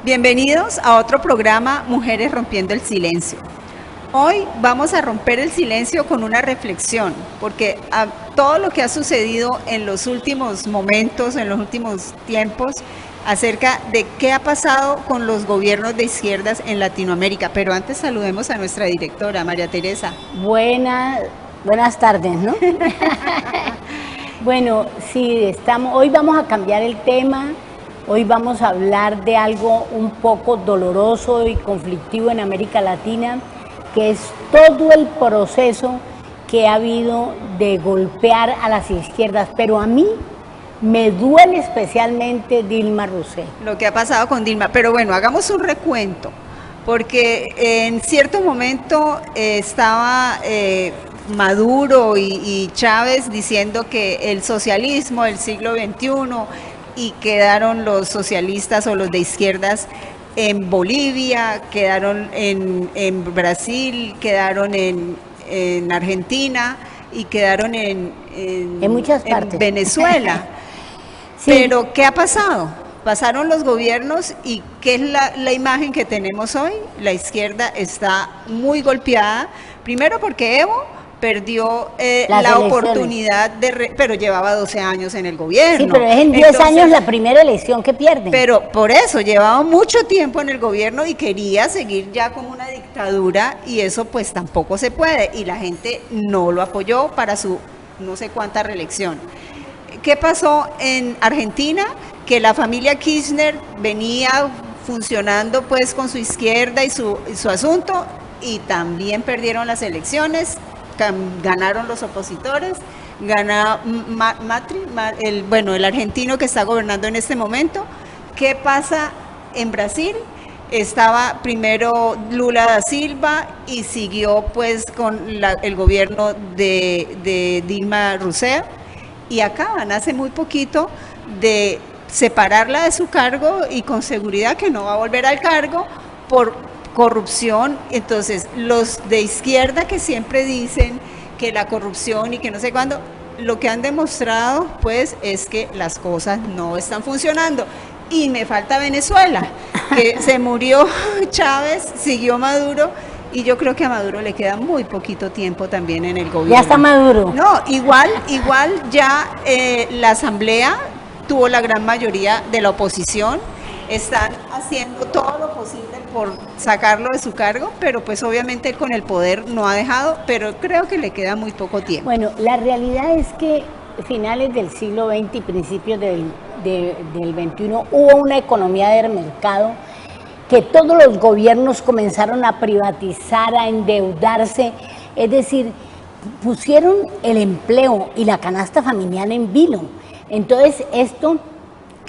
Bienvenidos a otro programa Mujeres Rompiendo el Silencio. Hoy vamos a romper el silencio con una reflexión, porque a todo lo que ha sucedido en los últimos momentos, en los últimos tiempos, acerca de qué ha pasado con los gobiernos de izquierdas en Latinoamérica. Pero antes saludemos a nuestra directora, María Teresa. Buenas tardes, ¿no? Bueno, sí, hoy vamos a cambiar el tema. Hoy vamos a hablar de algo un poco doloroso y conflictivo en América Latina, que es todo el proceso que ha habido de golpear a las izquierdas, pero a mí me duele especialmente Dilma Rousseff. Lo que ha pasado con Dilma, pero bueno, hagamos un recuento, porque en cierto momento estaba Maduro y Chávez diciendo que el socialismo del siglo XXI, y quedaron los socialistas o los de izquierdas en Bolivia, quedaron en Brasil, quedaron en Argentina y quedaron en muchas partes. En Venezuela. Sí. Pero ¿qué ha pasado? Pasaron los gobiernos y ¿qué es la imagen que tenemos hoy? La izquierda está muy golpeada, primero porque Evo perdió la oportunidad pero llevaba 12 años en el gobierno. Sí, pero es en 10 años la primera elección que pierde. Pero por eso, llevaba mucho tiempo en el gobierno y quería seguir ya como una dictadura, y eso pues tampoco se puede, y la gente no lo apoyó para su no sé cuánta reelección. ¿Qué pasó en Argentina? Que la familia Kirchner venía funcionando pues con su izquierda y su asunto, y también perdieron las elecciones. Ganaron los opositores, gana Macri, el argentino que está gobernando en este momento. ¿Qué pasa en Brasil? Estaba primero Lula da Silva y siguió pues con el gobierno de Dilma Rousseff, y acaban hace muy poquito de separarla de su cargo y con seguridad que no va a volver al cargo por corrupción. Entonces, los de izquierda que siempre dicen que la corrupción y que no sé cuándo, lo que han demostrado pues es que las cosas no están funcionando. Y me falta Venezuela, que se murió Chávez, siguió Maduro, y yo creo que a Maduro le queda muy poquito tiempo también en el gobierno. Ya está Maduro. No, igual ya la asamblea tuvo la gran mayoría de la oposición. Están haciendo todo lo posible por sacarlo de su cargo, pero pues obviamente con el poder no ha dejado, pero creo que le queda muy poco tiempo. Bueno, la realidad es que finales del siglo XX y principios del XXI hubo una economía de mercado que todos los gobiernos comenzaron a privatizar, a endeudarse, es decir, pusieron el empleo y la canasta familiar en vilo. Entonces esto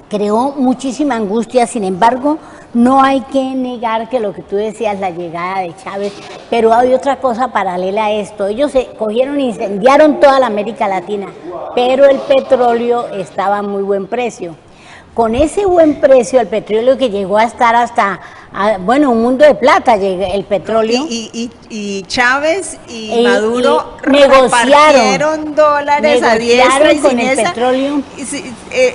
creó muchísima angustia. Sin embargo, no hay que negar que lo que tú decías, la llegada de Chávez, pero hay otra cosa paralela a esto. Ellos se cogieron e incendiaron toda la América Latina, pero el petróleo estaba a muy buen precio. Con ese buen precio, el petróleo que llegó a estar un mundo de plata, el petróleo. Y Chávez y Maduro negociaron dólares a diestra y con el petróleo.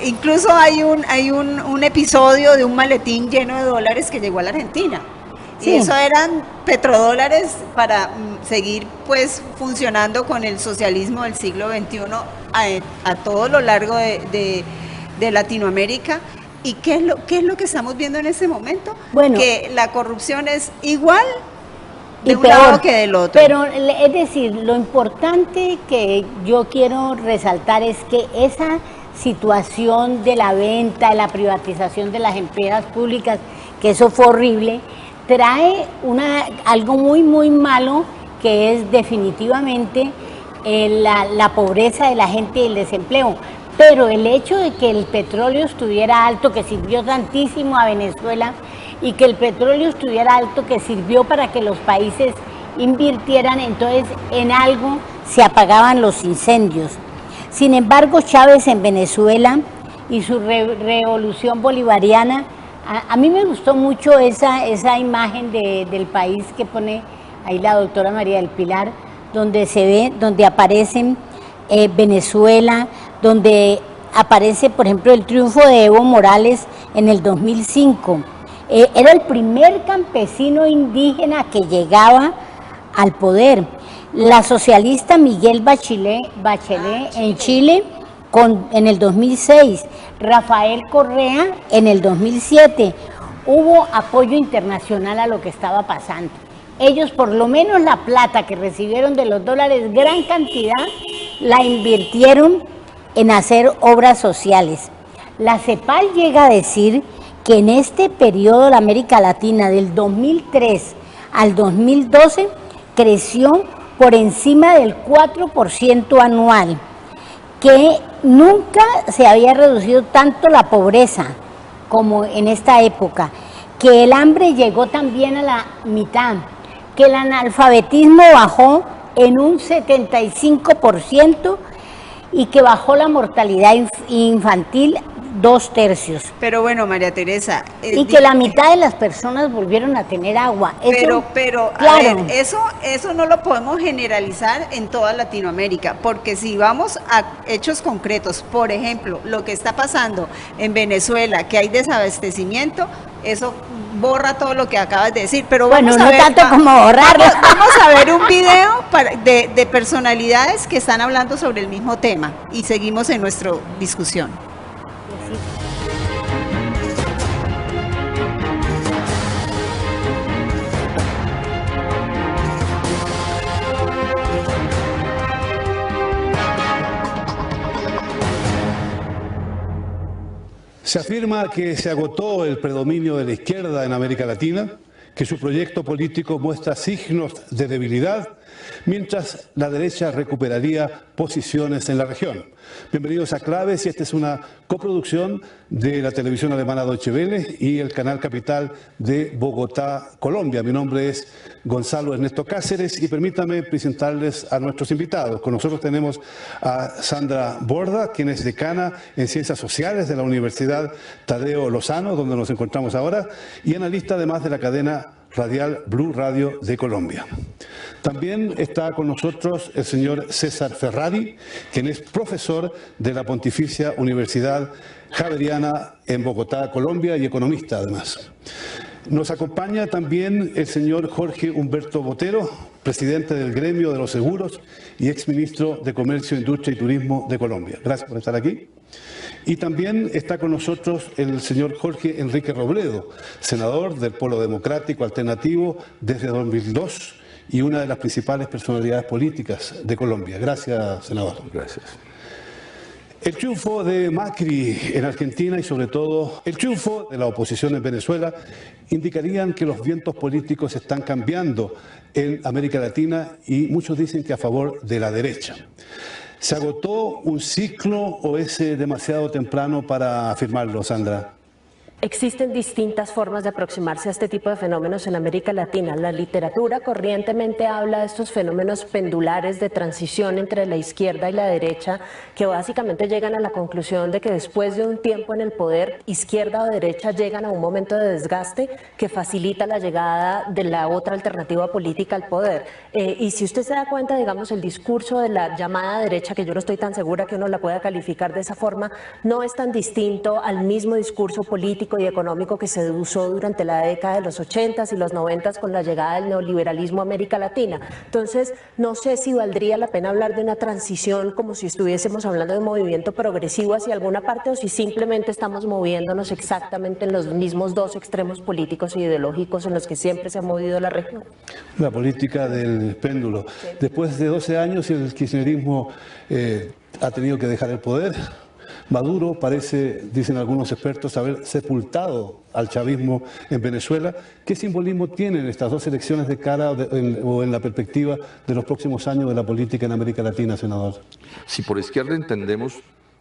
Incluso hay un episodio de un maletín lleno de dólares que llegó a la Argentina. Sí. Y eso eran petrodólares para seguir pues funcionando con el socialismo del siglo XXI a todo lo largo de Latinoamérica. ¿Y qué es lo que estamos viendo en este momento? Bueno, que la corrupción es igual de un lado que del otro. Pero es decir, lo importante que yo quiero resaltar es que esa situación de la venta, de la privatización de las empresas públicas, que eso fue horrible, trae algo muy muy malo, que es definitivamente la pobreza de la gente y el desempleo. Pero el hecho de que el petróleo estuviera alto, que sirvió tantísimo a Venezuela, y que el petróleo estuviera alto, que sirvió para que los países invirtieran, entonces en algo se apagaban los incendios. Sin embargo, Chávez en Venezuela y su revolución bolivariana, a mí me gustó mucho esa imagen del país que pone ahí la doctora María del Pilar, donde se ve, donde aparecen Venezuela, donde aparece, por ejemplo, el triunfo de Evo Morales en el 2005. Era el primer campesino indígena que llegaba al poder. La socialista Miguel Bachelet en Chile en el 2006, Rafael Correa en el 2007. Hubo apoyo internacional a lo que estaba pasando. Ellos, por lo menos la plata que recibieron de los dólares, gran cantidad, la invirtieron en hacer obras sociales. La CEPAL llega a decir que en este periodo de América Latina, del 2003 al 2012, creció por encima del 4% anual, que nunca se había reducido tanto la pobreza como en esta época, que el hambre llegó también a la mitad, que el analfabetismo bajó en un 75% y que bajó la mortalidad infantil 2/3. Pero bueno, María Teresa. Y que la mitad de las personas volvieron a tener agua. Pero claro. A ver, eso no lo podemos generalizar en toda Latinoamérica, porque si vamos a hechos concretos, por ejemplo, lo que está pasando en Venezuela, que hay desabastecimiento, eso borra todo lo que acabas de decir. Pero bueno, no tanto como borrarlo. Vamos a ver un video de personalidades que están hablando sobre el mismo tema y seguimos en nuestra discusión. Se afirma que se agotó el predominio de la izquierda en América Latina, que su proyecto político muestra signos de debilidad, mientras la derecha recuperaría posiciones en la región. Bienvenidos a Claves, y esta es una coproducción de la televisión alemana Deutsche Welle y el canal Capital de Bogotá, Colombia. Mi nombre es Gonzalo Ernesto Cáceres y permítame presentarles a nuestros invitados. Con nosotros tenemos a Sandra Borda, quien es decana en Ciencias Sociales de la Universidad Tadeo Lozano, donde nos encontramos ahora, y analista además de la cadena radial Blue Radio de Colombia. También está con nosotros el señor César Ferrari, quien es profesor de la Pontificia Universidad Javeriana en Bogotá, Colombia, y economista además. Nos acompaña también el señor Jorge Humberto Botero, presidente del Gremio de los Seguros y exministro de Comercio, Industria y Turismo de Colombia. Gracias por estar aquí. Y también está con nosotros el señor Jorge Enrique Robledo, senador del Polo Democrático Alternativo desde 2002 y una de las principales personalidades políticas de Colombia. Gracias, senador. Gracias. El triunfo de Macri en Argentina y sobre todo el triunfo de la oposición en Venezuela indicarían que los vientos políticos están cambiando en América Latina y muchos dicen que a favor de la derecha. ¿Se agotó un ciclo o es demasiado temprano para afirmarlo, Sandra? Existen distintas formas de aproximarse a este tipo de fenómenos en América Latina. La literatura corrientemente habla de estos fenómenos pendulares de transición entre la izquierda y la derecha, que básicamente llegan a la conclusión de que después de un tiempo en el poder, izquierda o derecha llegan a un momento de desgaste que facilita la llegada de la otra alternativa política al poder. Y si usted se da cuenta, digamos, el discurso de la llamada derecha, que yo no estoy tan segura que uno la pueda calificar de esa forma, no es tan distinto al mismo discurso político y económico que se usó durante la década de los 80s y los 90s con la llegada del neoliberalismo a América Latina. Entonces, no sé si valdría la pena hablar de una transición como si estuviésemos hablando de un movimiento progresivo hacia alguna parte o si simplemente estamos moviéndonos exactamente en los mismos dos extremos políticos e ideológicos en los que siempre se ha movido la región. La política del péndulo. Sí. Después de 12 años el kirchnerismo ha tenido que dejar el poder. Maduro parece, dicen algunos expertos, haber sepultado al chavismo en Venezuela. ¿Qué simbolismo tienen estas dos elecciones de cara o en la perspectiva de los próximos años de la política en América Latina, senador? Si por izquierda entendemos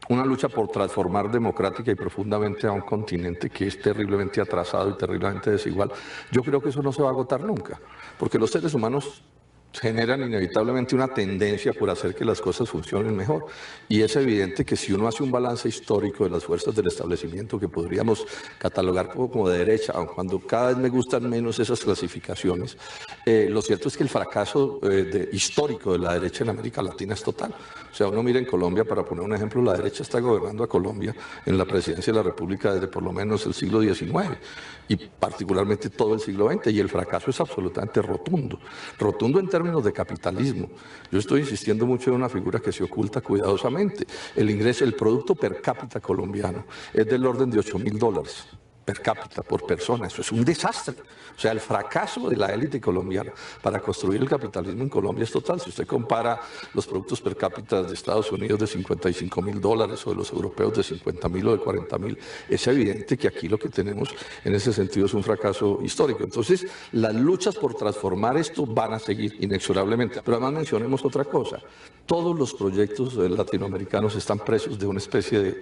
una lucha por transformar democrática y profundamente a un continente que es terriblemente atrasado y terriblemente desigual, yo creo que eso no se va a agotar nunca, porque los seres humanos generan inevitablemente una tendencia por hacer que las cosas funcionen mejor. Y es evidente que si uno hace un balance histórico de las fuerzas del establecimiento, que podríamos catalogar como de derecha, aun cuando cada vez me gustan menos esas clasificaciones, lo cierto es que el fracaso histórico de la derecha en América Latina es total. O sea, uno mira en Colombia, para poner un ejemplo, la derecha está gobernando a Colombia en la presidencia de la República desde por lo menos el siglo XIX y particularmente todo el siglo XX, y el fracaso es absolutamente rotundo. Rotundo en términos de capitalismo. Yo estoy insistiendo mucho en una figura que se oculta cuidadosamente. El producto per cápita colombiano es del orden de $8.000 per cápita por persona. Eso es un desastre. O sea, el fracaso de la élite colombiana para construir el capitalismo en Colombia es total. Si usted compara los productos per cápita de Estados Unidos de $55.000 o de los europeos de 50.000 o de 40.000, es evidente que aquí lo que tenemos en ese sentido es un fracaso histórico. Entonces, las luchas por transformar esto van a seguir inexorablemente. Pero además mencionemos otra cosa. Todos los proyectos latinoamericanos están presos de una especie de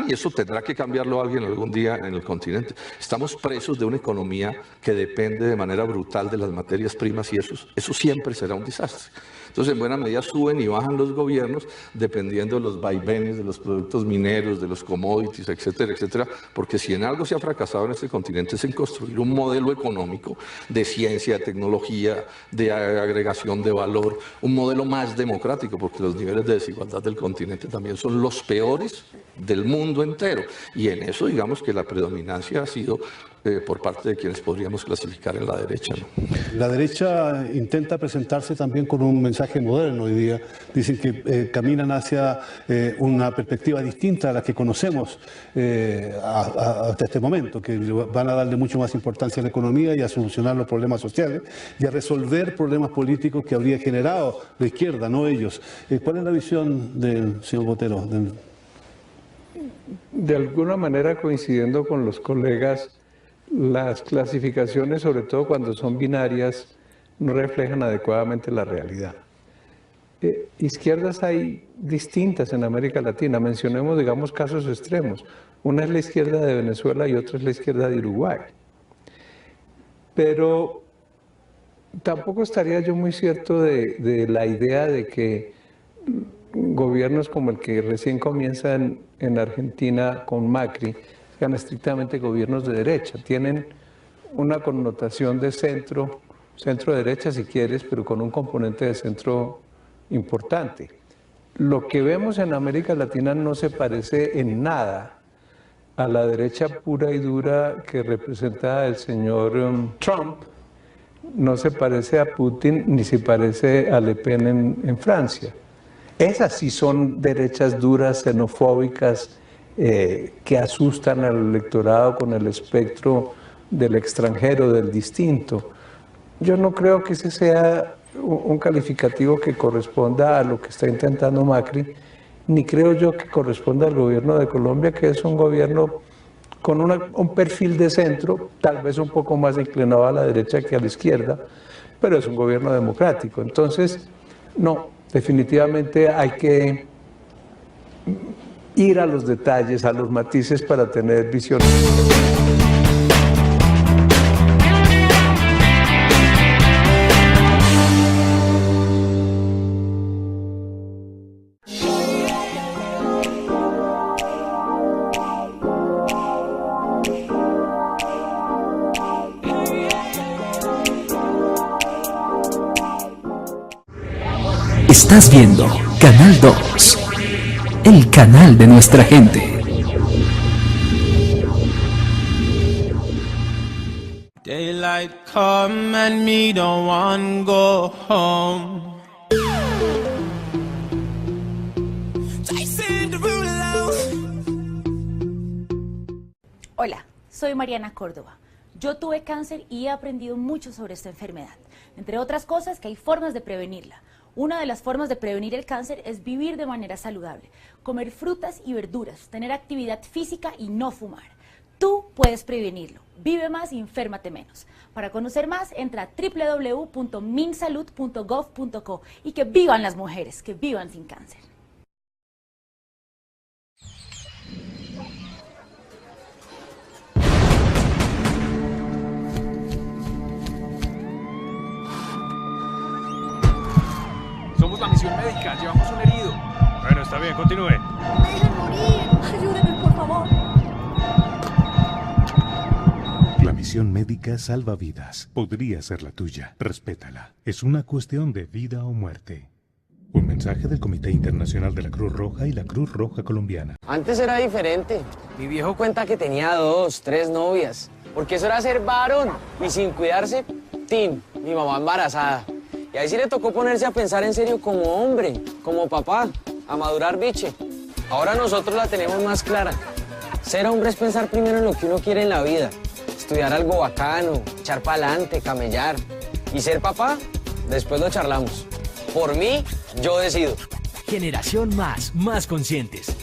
y eso tendrá que cambiarlo alguien algún día en el continente. Estamos presos de una economía que depende de manera brutal de las materias primas y eso siempre será un desastre. Entonces, en buena medida suben y bajan los gobiernos dependiendo de los vaivenes de los productos mineros, de los commodities, etcétera, etcétera, porque si en algo se ha fracasado en este continente es en construir un modelo económico de ciencia, de tecnología, de agregación de valor, un modelo más democrático, porque los niveles de desigualdad del continente también son los peores del mundo entero. Y en eso, digamos que la predominancia ha sido por parte de quienes podríamos clasificar en la derecha, ¿no? La derecha intenta presentarse también con un mensaje moderno hoy día. Dicen que caminan hacia una perspectiva distinta a la que conocemos hasta este momento, que van a darle mucho más importancia a la economía y a solucionar los problemas sociales y a resolver problemas políticos que habría generado la izquierda, no ellos. ¿Cuál es la visión del señor Botero? De alguna manera, coincidiendo con los colegas, las clasificaciones, sobre todo cuando son binarias, no reflejan adecuadamente la realidad. Izquierdas hay distintas en América Latina. Mencionemos, digamos, casos extremos. Una es la izquierda de Venezuela y otra es la izquierda de Uruguay. Pero tampoco estaría yo muy cierto de la idea de que gobiernos como el que recién comienza en Argentina con Macri sean estrictamente gobiernos de derecha. Tienen una connotación de centro-derecha si quieres, pero con un componente de centro importante. Lo que vemos en América Latina no se parece en nada a la derecha pura y dura que representa el señor Trump, no se parece a Putin ni se parece a Le Pen en Francia. Esas sí son derechas duras, xenofóbicas, que asustan al electorado con el espectro del extranjero, del distinto. Yo no creo que ese sea un calificativo que corresponda a lo que está intentando Macri, ni creo yo que corresponda al gobierno de Colombia, que es un gobierno con un perfil de centro, tal vez un poco más inclinado a la derecha que a la izquierda, pero es un gobierno democrático. Entonces, no, definitivamente hay que ir a los detalles, a los matices para tener visión. Estás viendo Canal 2, el canal de nuestra gente. Daylight come and me don't want go home. Hola, soy Mariana Córdoba. Yo tuve cáncer y he aprendido mucho sobre esta enfermedad. Entre otras cosas, que hay formas de prevenirla. Una de las formas de prevenir el cáncer es vivir de manera saludable, comer frutas y verduras, tener actividad física y no fumar. Tú puedes prevenirlo. Vive más y enférmate menos. Para conocer más, entra a www.minsalud.gov.co y que vivan las mujeres, que vivan sin cáncer. Tenemos la misión médica, llevamos un herido. Bueno, está bien, continúe. ¡No me dejen morir! ¡Ayúdenme, por favor! La misión médica salva vidas. Podría ser la tuya. Respétala. Es una cuestión de vida o muerte. Un mensaje del Comité Internacional de la Cruz Roja y la Cruz Roja Colombiana. Antes era diferente. Mi viejo cuenta que tenía 2, 3 novias. Porque eso era ser varón. Y sin cuidarse, tin, mi mamá embarazada. Y ahí sí le tocó ponerse a pensar en serio como hombre, como papá, a madurar biche. Ahora nosotros la tenemos más clara. Ser hombre es pensar primero en lo que uno quiere en la vida. Estudiar algo bacano, echar pa'lante, camellar. Y ser papá, después lo charlamos. Por mí, yo decido. Generación más conscientes.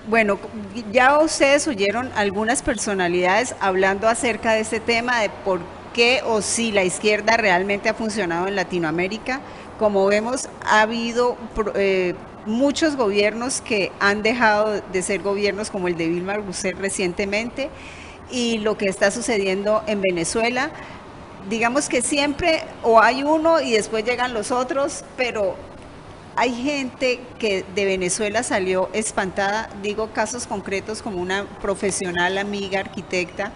Bueno, ya ustedes oyeron algunas personalidades hablando acerca de este tema, de por qué o si la izquierda realmente ha funcionado en Latinoamérica. Como vemos, ha habido muchos gobiernos que han dejado de ser gobiernos, como el de Dilma Rousseff recientemente, y lo que está sucediendo en Venezuela. Digamos que siempre o hay uno y después llegan los otros, pero hay gente que de Venezuela salió espantada. Digo casos concretos como una profesional amiga arquitecta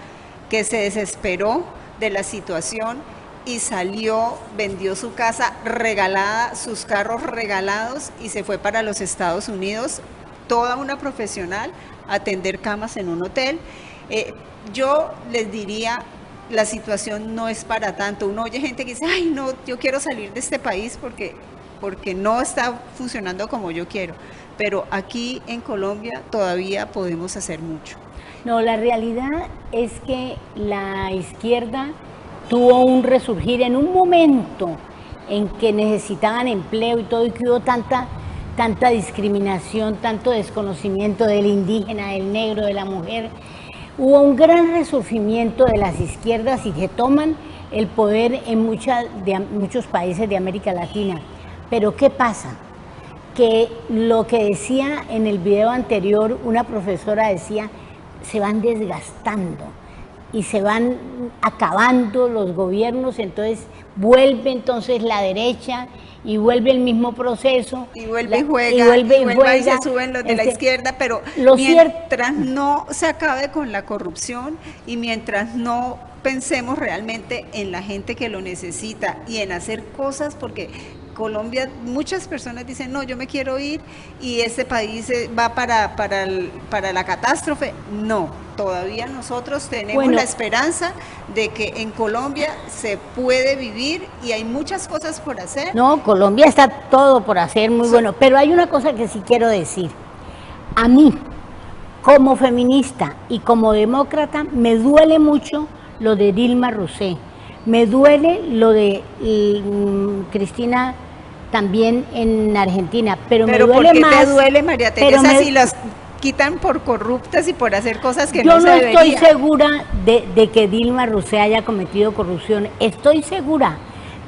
que se desesperó de la situación y salió, vendió su casa regalada, sus carros regalados y se fue para los Estados Unidos, toda una profesional, a atender camas en un hotel. Yo les diría, la situación no es para tanto. Uno oye gente que dice, ay no, yo quiero salir de este país porque no está funcionando como yo quiero, pero aquí en Colombia todavía podemos hacer mucho. No, la realidad es que la izquierda tuvo un resurgir en un momento en que necesitaban empleo y todo, y que hubo tanta discriminación, tanto desconocimiento del indígena, del negro, de la mujer. Hubo un gran resurgimiento de las izquierdas y que toman el poder en muchos países de América Latina. Pero ¿qué pasa? Que lo que decía en el video anterior, una profesora decía, se van desgastando y se van acabando los gobiernos, entonces vuelve entonces la derecha y vuelve el mismo proceso. Y vuelve y juega, y se suben los de la izquierda, pero mientras no se acabe con la corrupción y mientras no pensemos realmente en la gente que lo necesita y en hacer cosas, porque Colombia, muchas personas dicen, no, yo me quiero ir y este país va para la catástrofe. No, todavía nosotros tenemos la esperanza de que en Colombia se puede vivir y hay muchas cosas por hacer. No, Colombia está todo por hacer, muy bueno, pero hay una cosa que sí quiero decir. A mí, como feminista y como demócrata, me duele mucho lo de Dilma Rousseff. Me duele lo de Cristina también en Argentina, pero me duele más. ¿Por qué te duele, María Teresa, si las quitan por corruptas y por hacer cosas que no se deberían? Yo no estoy segura de que Dilma Rousseff haya cometido corrupción. Estoy segura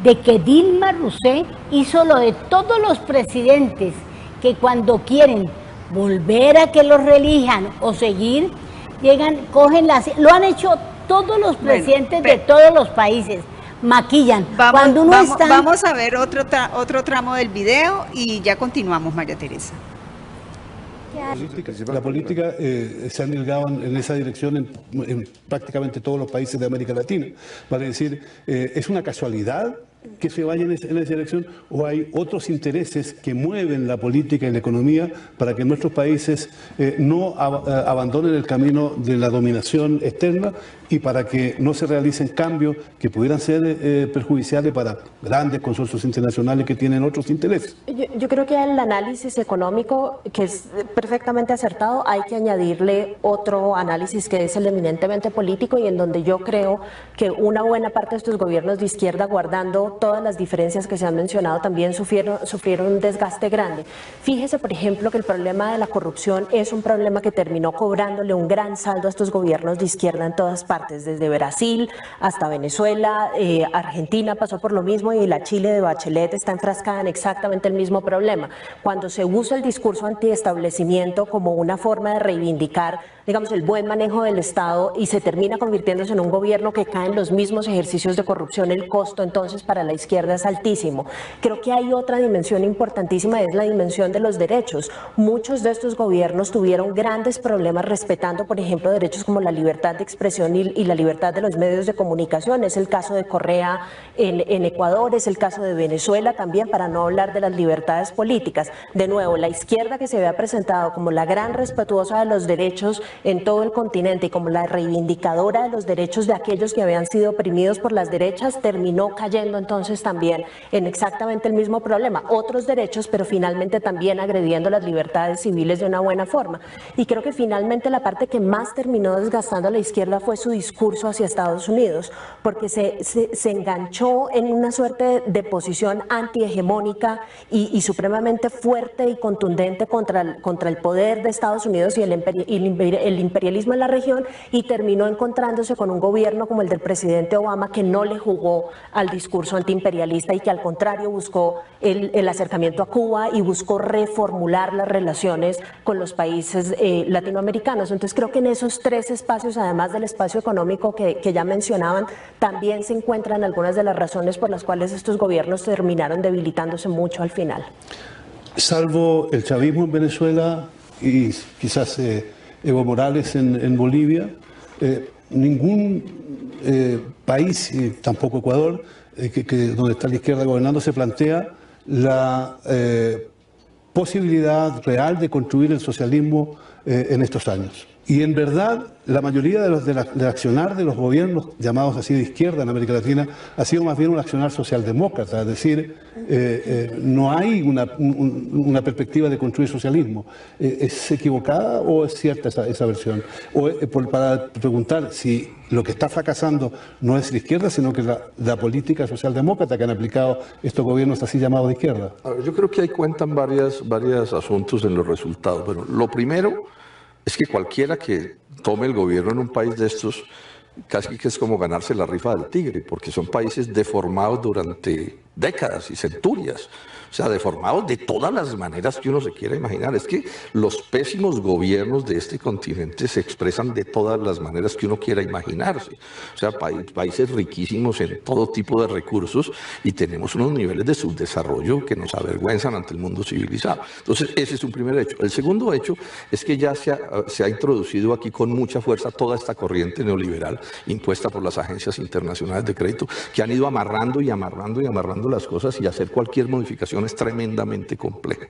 de que Dilma Rousseff hizo lo de todos los presidentes, que cuando quieren volver a que los reelijan o seguir, llegan, cogen lo han hecho todos los presidentes de todos los países. Maquillan. Vamos a ver otro tramo del video y ya continuamos, María Teresa. La política se ha delgado en esa dirección en prácticamente todos los países de América Latina. Vale decir, ¿es una casualidad que se vaya en esa dirección o hay otros intereses que mueven la política y la economía para que nuestros países no abandonen el camino de la dominación externa y para que no se realicen cambios que pudieran ser perjudiciales para grandes consorcios internacionales que tienen otros intereses? Yo creo que al análisis económico, que es perfectamente acertado, hay que añadirle otro análisis que es el eminentemente político y en donde yo creo que una buena parte de estos gobiernos de izquierda, guardando embargo, todas las diferencias que se han mencionado también sufrieron un desgaste grande. Fíjese, por ejemplo, que el problema de la corrupción es un problema que terminó cobrándole un gran saldo a estos gobiernos de izquierda en todas partes, desde Brasil hasta Venezuela, Argentina pasó por lo mismo y la Chile de Bachelet está enfrascada en exactamente el mismo problema. Cuando se usa el discurso antiestablecimiento como una forma de reivindicar, digamos, el buen manejo del Estado y se termina convirtiéndose en un gobierno que cae en los mismos ejercicios de corrupción, el costo entonces para la izquierda es altísimo. Creo que hay otra dimensión importantísima, es la dimensión de los derechos. Muchos de estos gobiernos tuvieron grandes problemas respetando, por ejemplo, derechos como la libertad de expresión y la libertad de los medios de comunicación. Es el caso de Correa en Ecuador, es el caso de Venezuela también, para no hablar de las libertades políticas. De nuevo, la izquierda que se había presentado como la gran respetuosa de los derechos en todo el continente y como la reivindicadora de los derechos de aquellos que habían sido oprimidos por las derechas, terminó cayendo entonces también en exactamente el mismo problema, otros derechos, pero finalmente también agrediendo las libertades civiles de una buena forma. Y creo que finalmente la parte que más terminó desgastando a la izquierda fue su discurso hacia Estados Unidos, porque se enganchó en una suerte de posición antihegemónica y supremamente fuerte y contundente contra el poder de Estados Unidos y el imperialismo en la región, y terminó encontrándose con un gobierno como el del presidente Obama que no le jugó al discurso antiimperialista y que al contrario buscó el acercamiento a Cuba y buscó reformular las relaciones con los países latinoamericanos. Entonces creo que en esos tres espacios, además del espacio económico que ya mencionaban, también se encuentran algunas de las razones por las cuales estos gobiernos terminaron debilitándose mucho al final. Salvo el chavismo en Venezuela y quizás Evo Morales en Bolivia, ningún país, y tampoco Ecuador, donde está la izquierda gobernando, se plantea la posibilidad real de construir el socialismo en estos años. Y en verdad, la mayoría del accionar de los gobiernos llamados así de izquierda en América Latina ha sido más bien un accionar socialdemócrata, es decir, no hay una perspectiva de construir socialismo. ¿Es equivocada o es cierta esa versión? O, para preguntar si lo que está fracasando no es la izquierda, sino que la política socialdemócrata que han aplicado estos gobiernos así llamados de izquierda. A ver, yo creo que ahí cuentan varios asuntos en los resultados. Bueno, lo primero es que cualquiera que tome el gobierno en un país de estos, casi que es como ganarse la rifa del tigre, porque son países deformados durante décadas y centurias. O sea, deformados de todas las maneras que uno se quiera imaginar. Es que los pésimos gobiernos de este continente se expresan de todas las maneras que uno quiera imaginarse. O sea, países riquísimos en todo tipo de recursos y tenemos unos niveles de subdesarrollo que nos avergüenzan ante el mundo civilizado. Entonces, ese es un primer hecho. El segundo hecho es que ya se ha introducido aquí con mucha fuerza toda esta corriente neoliberal impuesta por las agencias internacionales de crédito, que han ido amarrando y amarrando y amarrando las cosas, y hacer cualquier modificación es tremendamente complejo.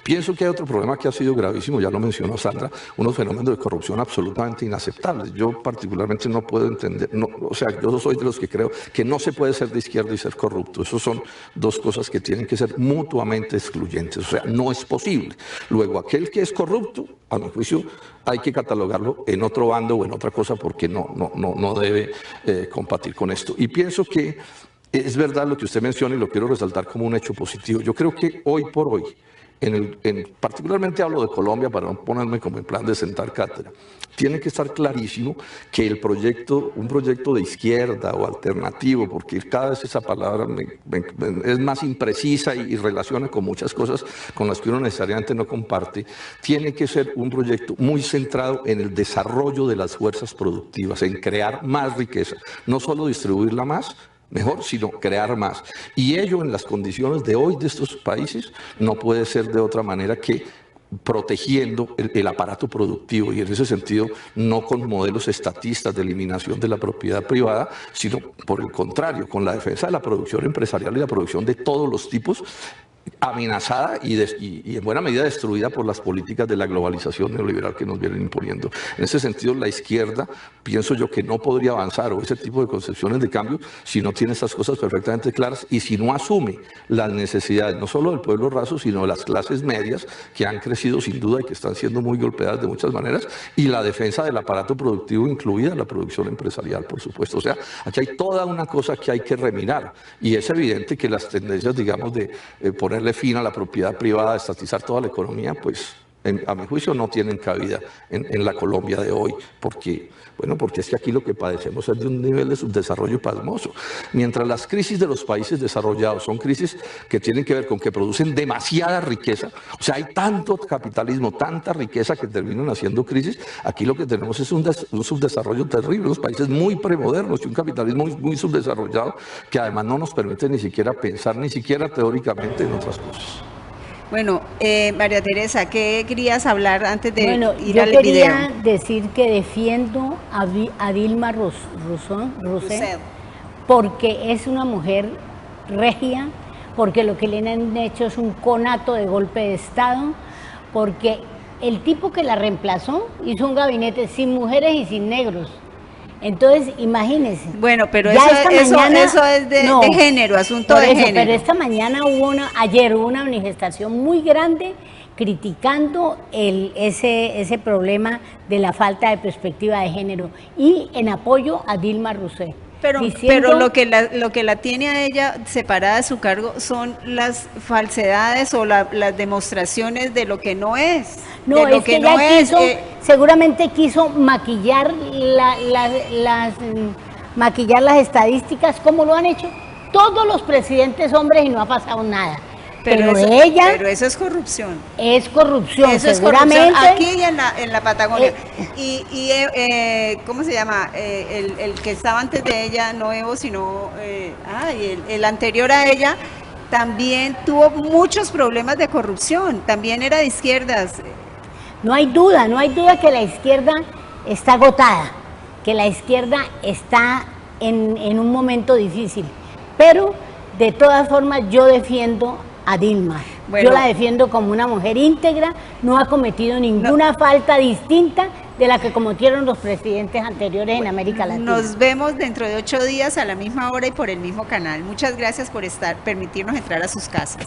Pienso que hay otro problema que ha sido gravísimo, ya lo mencionó Sandra, unos fenómenos de corrupción absolutamente inaceptables. Yo particularmente no puedo entender, o sea, yo soy de los que creo que no se puede ser de izquierda y ser corrupto. Esos son dos cosas que tienen que ser mutuamente excluyentes, o sea, no es posible. Luego, aquel que es corrupto, a mi juicio, hay que catalogarlo en otro bando o en otra cosa, porque no debe compartir con esto. Y pienso que es verdad lo que usted menciona y lo quiero resaltar como un hecho positivo. Yo creo que hoy por hoy, particularmente hablo de Colombia para no ponerme como en plan de sentar cátedra, tiene que estar clarísimo que un proyecto de izquierda o alternativo, porque cada vez esa palabra es más imprecisa y relaciona con muchas cosas con las que uno necesariamente no comparte, tiene que ser un proyecto muy centrado en el desarrollo de las fuerzas productivas, en crear más riqueza, no solo distribuirla más, mejor, sino crear más. Y ello en las condiciones de hoy de estos países no puede ser de otra manera que protegiendo el aparato productivo, y en ese sentido no con modelos estatistas de eliminación de la propiedad privada, sino por el contrario, con la defensa de la producción empresarial y la producción de todos los tipos, amenazada y en buena medida destruida por las políticas de la globalización neoliberal que nos vienen imponiendo. En ese sentido, la izquierda, pienso yo que no podría avanzar o ese tipo de concepciones de cambio si no tiene estas cosas perfectamente claras y si no asume las necesidades no solo del pueblo raso, sino de las clases medias que han crecido sin duda y que están siendo muy golpeadas de muchas maneras, y la defensa del aparato productivo, incluida la producción empresarial, por supuesto. O sea, aquí hay toda una cosa que hay que remirar y es evidente que las tendencias, digamos, de ponerle fin a la propiedad privada, de estatizar toda la economía, pues a mi juicio no tienen cabida en la Colombia de hoy, porque es que aquí lo que padecemos es de un nivel de subdesarrollo pasmoso. Mientras las crisis de los países desarrollados son crisis que tienen que ver con que producen demasiada riqueza, o sea, hay tanto capitalismo, tanta riqueza que terminan haciendo crisis, aquí lo que tenemos es un subdesarrollo terrible, unos países muy premodernos y un capitalismo muy subdesarrollado que además no nos permite ni siquiera pensar, ni siquiera teóricamente en otras cosas. Bueno, María Teresa, ¿qué querías hablar antes de ir al video? Yo quería decir que defiendo a Dilma Rousseff porque es una mujer regia, porque lo que le han hecho es un conato de golpe de Estado, porque el tipo que la reemplazó hizo un gabinete sin mujeres y sin negros. Entonces, imagínense. Bueno, pero eso es de género, asunto de género. Pero esta mañana ayer hubo una manifestación muy grande criticando ese problema de la falta de perspectiva de género y en apoyo a Dilma Rousseff. Pero lo que la tiene a ella separada de su cargo son las falsedades o las demostraciones de lo que no es. No, es que ella seguramente quiso maquillar maquillar las estadísticas como lo han hecho todos los presidentes hombres y no ha pasado nada. Pero eso es corrupción. Es corrupción, eso seguramente. Es corrupción aquí y en la Patagonia. ¿Cómo se llama? El que estaba antes de ella, no Evo, sino el anterior a ella, también tuvo muchos problemas de corrupción. También era de izquierdas. No hay duda que la izquierda está agotada, que la izquierda está en un momento difícil. Pero, de todas formas, yo defiendo a Dilma. Yo la defiendo como una mujer íntegra, no ha cometido ninguna falta distinta de la que cometieron los presidentes anteriores en América Latina. Nos vemos dentro de 8 días a la misma hora y por el mismo canal. Muchas gracias por permitirnos entrar a sus casas.